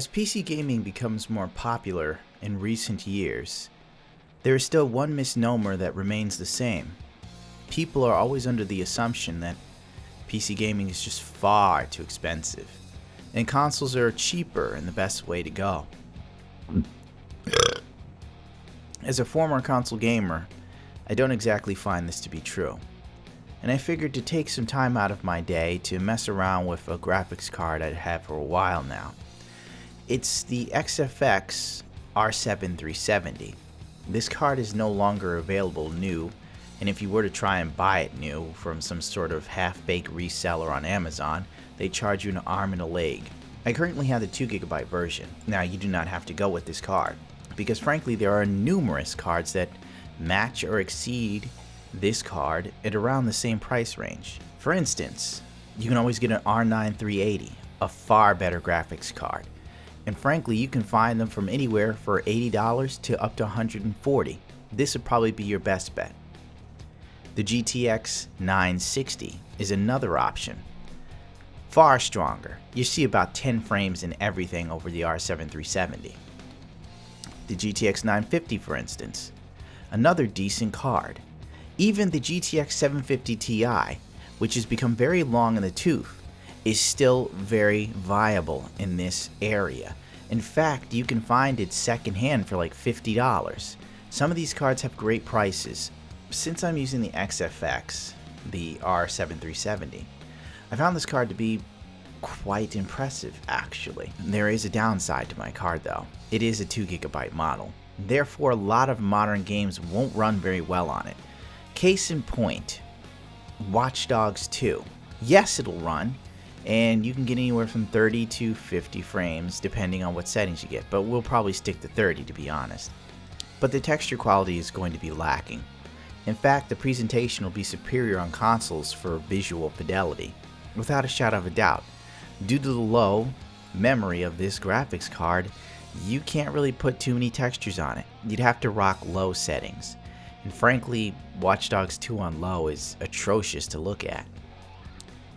As PC gaming becomes more popular in recent years, there is still one misnomer that remains the same. People are always under the assumption that PC gaming is just far too expensive, and consoles are cheaper and the best way to go. As a former console gamer, I don't exactly find this to be true, and I figured to take some time out of my day to mess around with a graphics card I'd had for a while now. It's the XFX R7370. This card is no longer available new, and if you were to try and buy it new from some sort of half-baked reseller on Amazon, they charge you an arm and a leg. I currently have the 2GB version. Now, you do not have to go with this card, because frankly there are numerous cards that match or exceed this card at around the same price range. For instance, you can always get an R9 380, a far better graphics card. And frankly, you can find them from anywhere for $80 to up to $140. This would probably be your best bet. The GTX 960 is another option. Far stronger. You see about 10 frames in everything over the R7370. The GTX 950, for instance, another decent card. Even the GTX 750 Ti, which has become very long in the tooth, is still very viable in this area. In fact, you can find it secondhand for like $50. Some of these cards have great prices. Since I'm using the XFX, the R7370, I found this card to be quite impressive actually. There is a downside to my card though. It is a 2GB model. Therefore, a lot of modern games won't run very well on it. Case in point, Watch Dogs 2. Yes, it'll run, and you can get anywhere from 30 to 50 frames depending on what settings you get, but we'll probably stick to 30 to be honest. But the texture quality is going to be lacking. In fact, the presentation will be superior on consoles for visual fidelity, without a shadow of a doubt. Due to the low memory of this graphics card, you can't really put too many textures on it. You'd have to rock low settings, and frankly, Watch Dogs 2 on low is atrocious to look at.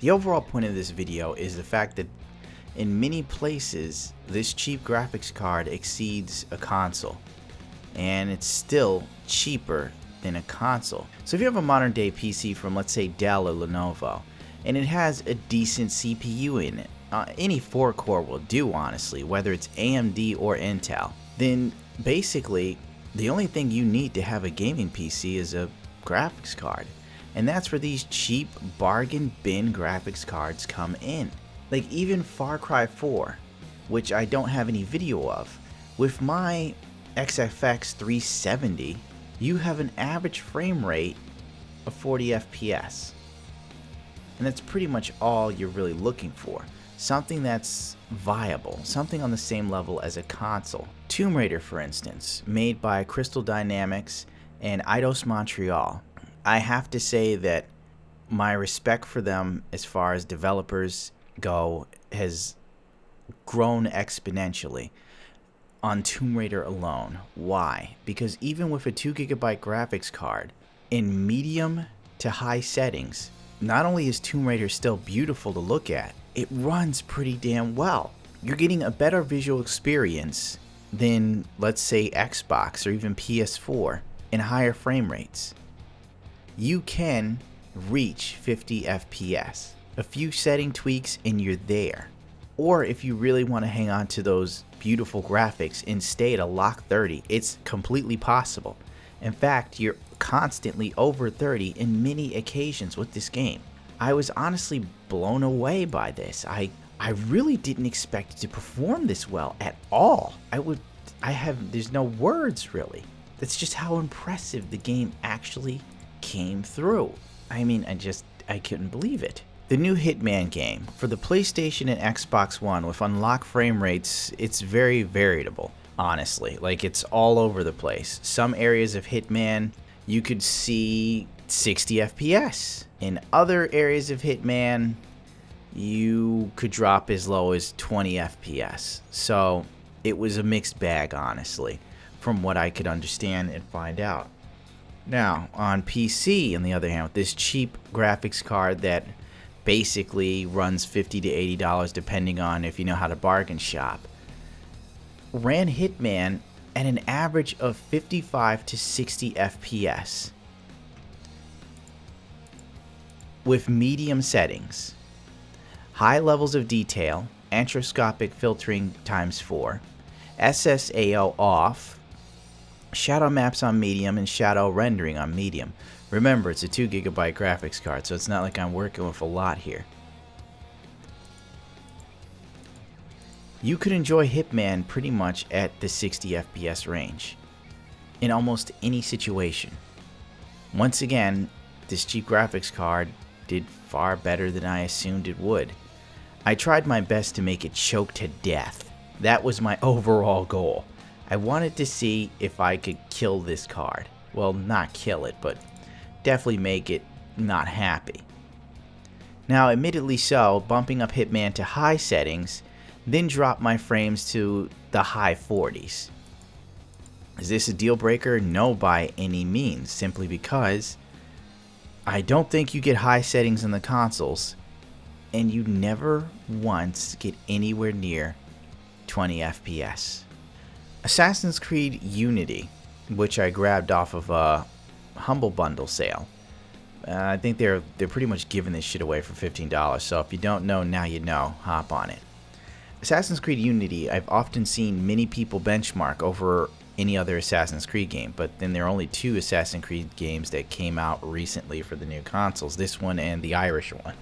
The overall point of this video is the fact that in many places this cheap graphics card exceeds a console, and it's still cheaper than a console. So if you have a modern day PC from, let's say, Dell or Lenovo, and it has a decent CPU in it, any 4-core will do honestly, whether it's AMD or Intel, then basically the only thing you need to have a gaming PC is a graphics card. And that's where these cheap bargain bin graphics cards come in. Like even Far Cry 4, which I don't have any video of, with my XFX 370, you have an average frame rate of 40 FPS. And that's pretty much all you're really looking for. Something that's viable, something on the same level as a console. Tomb Raider, for instance, made by Crystal Dynamics and Eidos Montreal. I have to say that my respect for them as far as developers go has grown exponentially on Tomb Raider alone. Why? Because even with a 2GB graphics card in medium to high settings, not only is Tomb Raider still beautiful to look at, it runs pretty damn well. You're getting a better visual experience than, let's say, Xbox or even PS4 in higher frame rates. You can reach 50 FPS. A few setting tweaks and you're there. Or if you really want to hang on to those beautiful graphics and stay at a lock 30, it's completely possible. In fact, you're constantly over 30 in many occasions with this game. I was honestly blown away by this. I really didn't expect it to perform this well at all. There's no words really. That's just how impressive the game actually came through. I mean, I couldn't believe it. The new Hitman game for the PlayStation and Xbox One with unlocked frame rates, it's very variable, honestly. Like, it's all over the place. Some areas of Hitman, you could see 60 FPS. In other areas of Hitman, you could drop as low as 20 FPS. So it was a mixed bag, honestly, from what I could understand and find out. Now, on PC, on the other hand, with this cheap graphics card that basically runs $50 to $80 depending on if you know how to bargain shop, ran Hitman at an average of 55 to 60 FPS with medium settings, high levels of detail, anthroposcopic filtering ×4, SSAO off, shadow maps on medium, and shadow rendering on medium. Remember, it's a 2GB graphics card, so it's not like I'm working with a lot here. You could enjoy Hitman pretty much at the 60 FPS range in almost any situation. Once again, this cheap graphics card did far better than I assumed it would. I tried my best to make it choke to death. That was my overall goal. I wanted to see if I could kill this card. Well, not kill it, but definitely make it not happy. Now, admittedly so, bumping up Hitman to high settings, then drop my frames to the high 40s. Is this a deal breaker? No, by any means, simply because I don't think you get high settings in the consoles, and you never once get anywhere near 20 FPS. Assassin's Creed Unity, which I grabbed off of a Humble Bundle sale. I think they're pretty much giving this shit away for $15, so if you don't know, now you know, hop on it. Assassin's Creed Unity, I've often seen many people benchmark over any other Assassin's Creed game, but then there are only 2 Assassin's Creed games that came out recently for the new consoles, this one and the Irish one.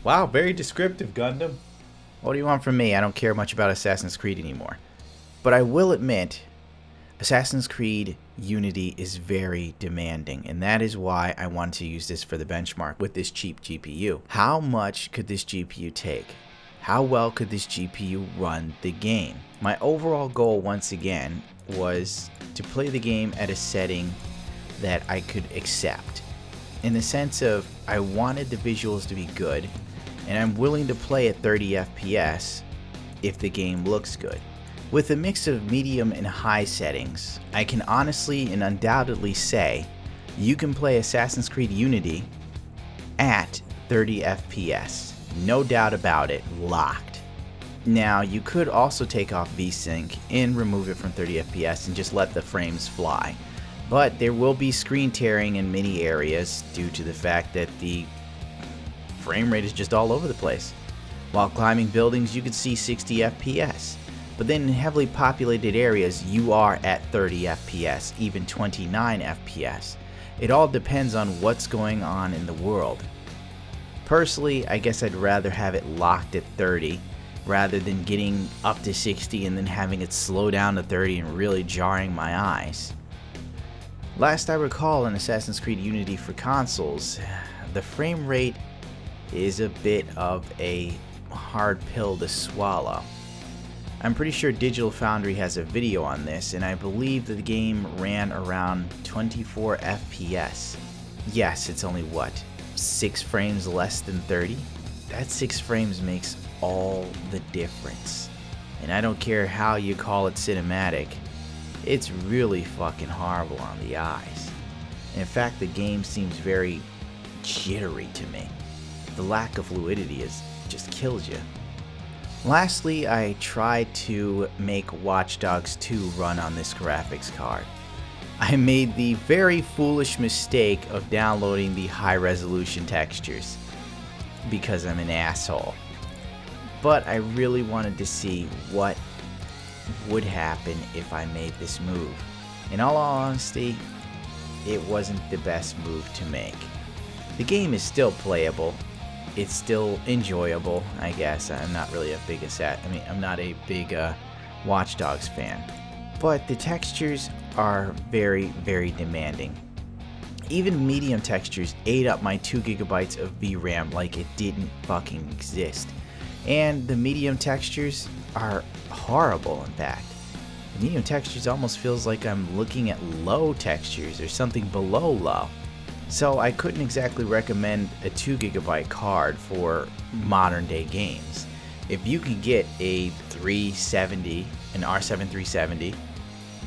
Wow, very descriptive, Gundam. What do you want from me? I don't care much about Assassin's Creed anymore. But I will admit, Assassin's Creed Unity is very demanding, and that is why I wanted to use this for the benchmark with this cheap GPU. How much could this GPU take? How well could this GPU run the game? My overall goal, once again, was to play the game at a setting that I could accept. In the sense of, I wanted the visuals to be good, and I'm willing to play at 30 FPS if the game looks good. With a mix of medium and high settings, I can honestly and undoubtedly say you can play Assassin's Creed Unity at 30 FPS. No doubt about it, locked. Now, you could also take off VSync and remove it from 30 FPS and just let the frames fly. But there will be screen tearing in many areas due to the fact that the frame rate is just all over the place. While climbing buildings, you could see 60 FPS. But then in heavily populated areas, you are at 30 FPS, even 29 FPS. It all depends on what's going on in the world. Personally, I guess I'd rather have it locked at 30 rather than getting up to 60 and then having it slow down to 30 and really jarring my eyes. Last I recall in Assassin's Creed Unity for consoles, the frame rate is a bit of a hard pill to swallow. I'm pretty sure Digital Foundry has a video on this, and I believe that the game ran around 24 FPS. Yes, it's only what? 6 frames less than 30? That 6 frames makes all the difference. And I don't care how you call it cinematic, it's really fucking horrible on the eyes. In fact, the game seems very jittery to me. The lack of fluidity just kills you. Lastly, I tried to make Watch Dogs 2 run on this graphics card. I made the very foolish mistake of downloading the high resolution textures because I'm an asshole. But I really wanted to see what would happen if I made this move. In all honesty, it wasn't the best move to make. The game is still playable. It's still enjoyable, I guess. I'm not really a big I'm not a big Watch Dogs fan. But the textures are very, very demanding. Even medium textures ate up my 2 GB of VRAM like it didn't fucking exist. And the medium textures are horrible, in fact. The medium textures almost feels like I'm looking at low textures or something below low. So I couldn't exactly recommend a 2 GB card for modern day games. If you can get a 370, an R7 370,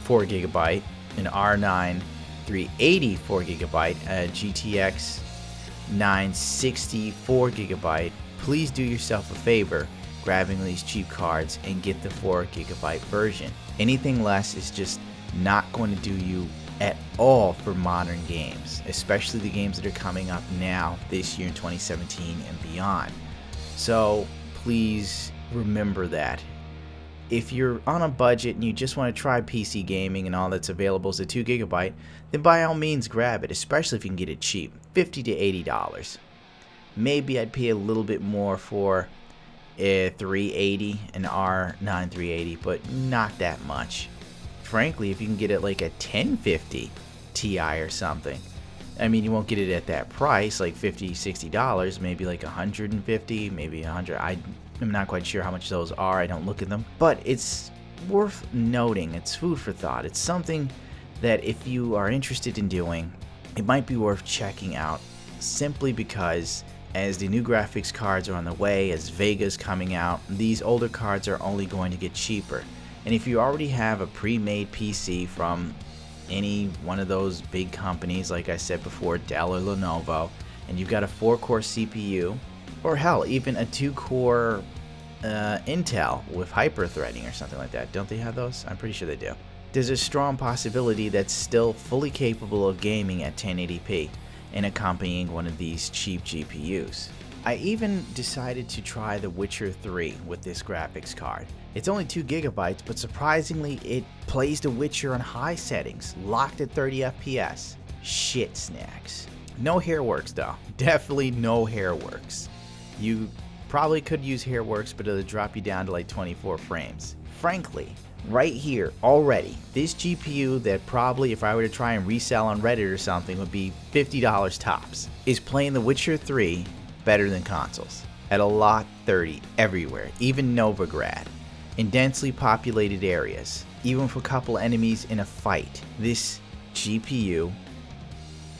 4 GB, an R9 380 4 GB, a GTX 960 4 GB, please do yourself a favor. grabbing these cheap cards and get the 4 GB version. Anything less is just not going to do you at all for modern games, especially the games that are coming up now this year in 2017 and beyond. So please remember that. If you're on a budget and you just want to try PC gaming and all that's available is a 2 GB, then by all means grab it, especially if you can get it cheap, $50 to $80. Maybe I'd pay a little bit more for a 380, an R9 380, but not that much. Frankly, if you can get it like a 1050 Ti or something, I mean, you won't get it at that price, like $50, $60, maybe like 150, maybe 100. I'm not quite sure how much those are. I don't look at them, but it's worth noting. It's food for thought. It's something that if you are interested in doing, it might be worth checking out, simply because as the new graphics cards are on the way, as Vega's coming out, these older cards are only going to get cheaper. And if you already have a pre-made PC from any one of those big companies, like I said before, Dell or Lenovo, and you've got a 4-core CPU, or hell, even a 2-core Intel with hyper-threading or something like that. Don't they have those? I'm pretty sure they do. There's a strong possibility that's still fully capable of gaming at 1080p and accompanying one of these cheap GPUs. I even decided to try The Witcher 3 with this graphics card. It's only 2 GB, but surprisingly it plays The Witcher on high settings, locked at 30 FPS. Shit snacks. No Hairworks though. Definitely no Hairworks. You probably could use Hairworks, but it'll drop you down to like 24 frames. Frankly, right here already, this GPU that probably, if I were to try and resell on Reddit or something, would be $50 tops, is playing The Witcher 3 better than consoles. At a lot 30 everywhere, even Novigrad, in densely populated areas, even with a couple enemies in a fight. This GPU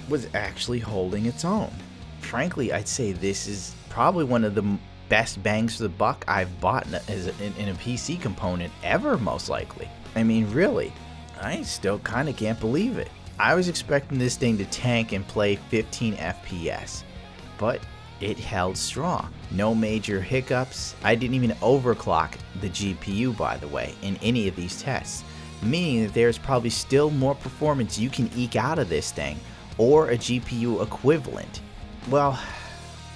was actually holding its own. Frankly, I'd say this is probably one of the best bangs for the buck I've bought in a PC component ever, most likely. I mean, really, I still kind of can't believe it. I was expecting this thing to tank and play 15 FPS, but it held strong. No major hiccups. I didn't even overclock the GPU, by the way, in any of these tests, meaning that there's probably still more performance you can eke out of this thing, or a GPU equivalent. Well,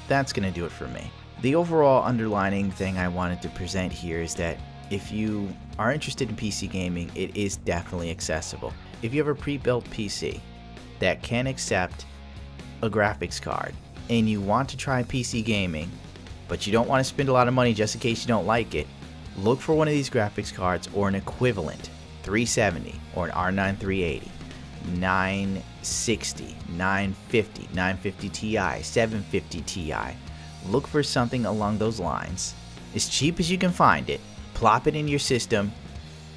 that's gonna do it for me. The overall underlining thing I wanted to present here is that if you are interested in PC gaming, it is definitely accessible. If you have a pre-built PC that can accept a graphics card and you want to try PC gaming, but you don't want to spend a lot of money just in case you don't like it, look for one of these graphics cards or an equivalent 370 or an R9 380, 960, 950, 950 Ti, 750 Ti. Look for something along those lines, as cheap as you can find it, plop it in your system,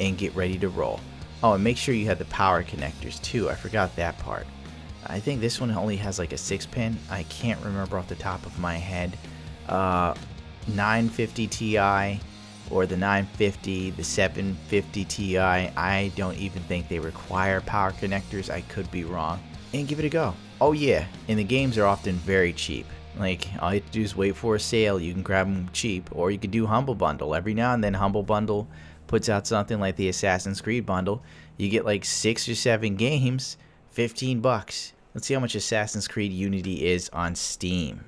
and get ready to roll. Oh, and make sure you have the power connectors too. I forgot that part. I think this one only has like a 6-pin. I can't remember off the top of my head. 950 Ti or the 950, the 750 Ti. I don't even think they require power connectors. I could be wrong. And give it a go. Oh yeah, and the games are often very cheap. Like, all you have to do is wait for a sale. You can grab them cheap, or you can do Humble Bundle. Every now and then Humble Bundle puts out something like the Assassin's Creed bundle. You get like 6 or 7 games, $15. Let's see how much Assassin's Creed Unity is on Steam.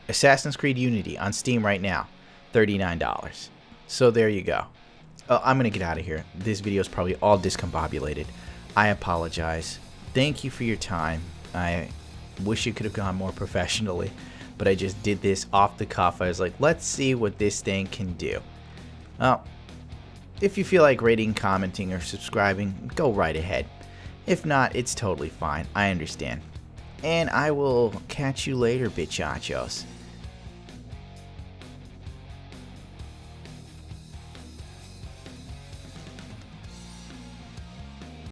Assassin's Creed Unity on Steam right now, $39. So there you go. I'm gonna get out of here. This video is probably all discombobulated. I apologize. Thank you for your time. I wish it could have gone more professionally, but I just did this off the cuff. I was like, let's see what this thing can do. Well, if you feel like rating, commenting, or subscribing, go right ahead. If not, it's totally fine. I understand. And I will catch you later, bitchachos.